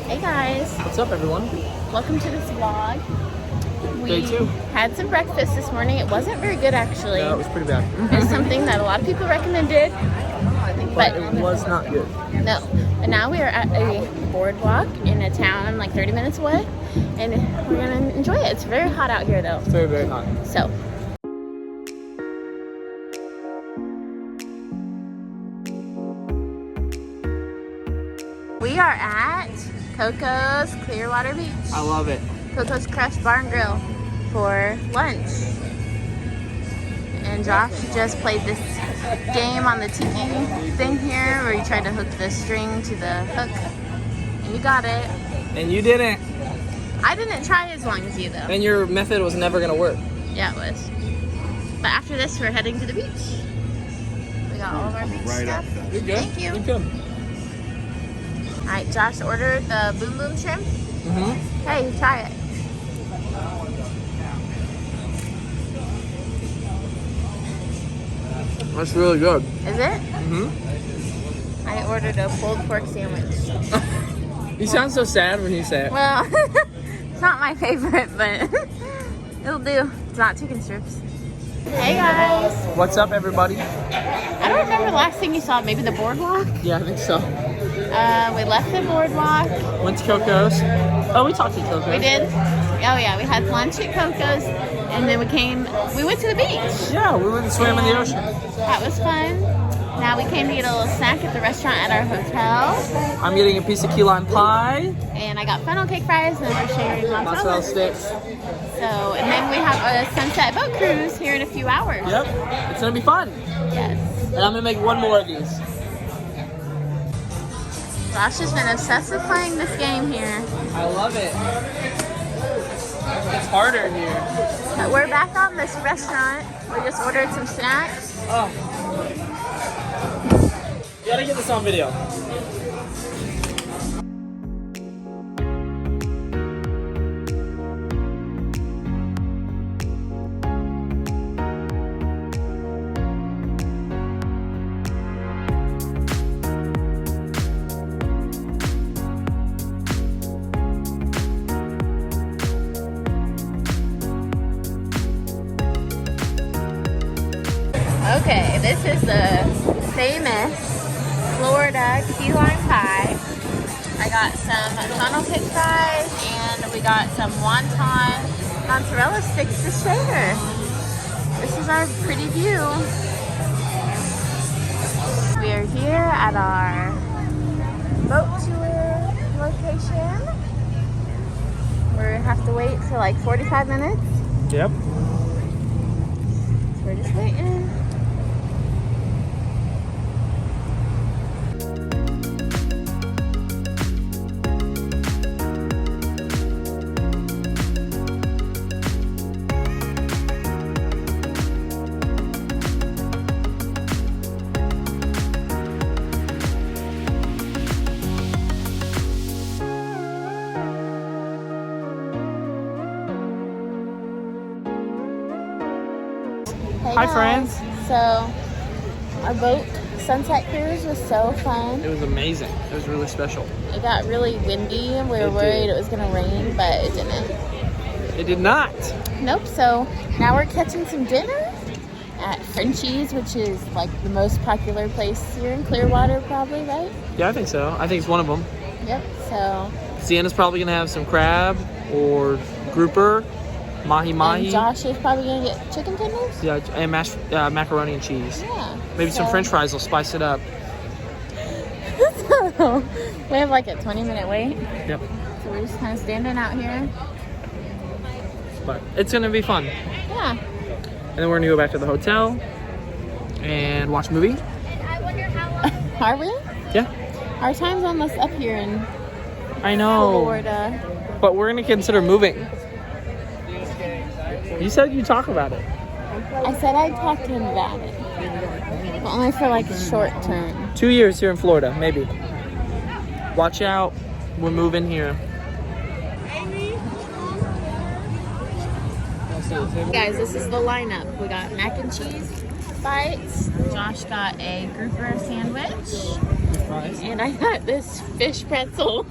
Hey guys. What's up, everyone? Welcome to this vlog. Day 2. Had some breakfast this morning. It wasn't very good actually. No, it was pretty bad. It's something that a lot of people recommended. But it was not good. No. But now we are at a boardwalk in a town like 30 minutes away. And we're going to enjoy it. It's very hot out here though. It's very, very hot. So. We are at Coco's Clearwater Beach. I love it. Coco's Crush Bar and Grill for lunch. And Josh just played this game on the tiki thing here where you tried to hook the string to the hook. And you got it. And you didn't. I didn't try as long as you though. And your method was never going to work. Yeah, it was. But after this, we're heading to the beach. We got all of our beach stuff. You're good. Thank you. You're good. All right, Josh ordered the boom boom shrimp. Hey, try it. That's really good. Is it? I ordered a pulled pork sandwich. You sound so sad when you say it. Well, it's not my favorite, but it'll do. It's not chicken strips. Hey guys. What's up, everybody? I don't remember the last thing you saw. Maybe the boardwalk? Yeah, I think so. We left the boardwalk. Went to Coco's. Oh, we talked to Coco's. We did. Oh yeah, we had lunch at Coco's, and then we went to the beach. Yeah, we went and swam in the ocean. That was fun. Now we came to get a little snack at the restaurant at our hotel. I'm getting a piece of key lime pie. And I got funnel cake fries, and we're sharing Mozzarella sticks. So, and then we have a sunset boat cruise here in a few hours. Yep, it's gonna be fun. Yes. And I'm gonna make one more of these. Josh has been obsessed with playing this game here. I love it. It's harder here. But we're back on this restaurant. We just ordered some snacks. Oh. You gotta get this on video. Okay, this is the famous Florida key lime pie. I got some funnel cake fries and we got some wonton mozzarella sticks to share. This is our pretty view. We are here at our boat tour location. We have to wait for like 45 minutes. Yep. So we're just waiting. Hey Hi, guys. friends. So, our boat sunset cruise was so fun. It was amazing. It was really special. It got really windy and we were worried it was going to rain, but it didn't. It did not. Nope. So, now we're catching some dinner at FRENCHY'S, which is like the most popular place here in Clearwater, probably, right? Yeah, I think so. I think it's one of them. Yep. So, Sienna's probably gonna have some crab or grouper, mahi mahi. and Josh is probably going to get chicken tenders? Yeah, and macaroni and cheese. Yeah. Maybe some French fries will spice it up. So, we have like a 20-minute wait. Yep. So, we're just kind of standing out here. But it's gonna be fun. Yeah. And then we're gonna go back to the hotel and watch a movie. Are we? Yeah. Our time's almost up here in I know. Florida. But we're gonna consider moving. You said you talk about it. I said I'd talk to him about it. But only for like a short term. 2 years here in Florida, maybe. Watch out. We're moving here. Guys, this is the lineup. We got mac and cheese bites. Josh got a grouper sandwich. And I got this fish pretzel.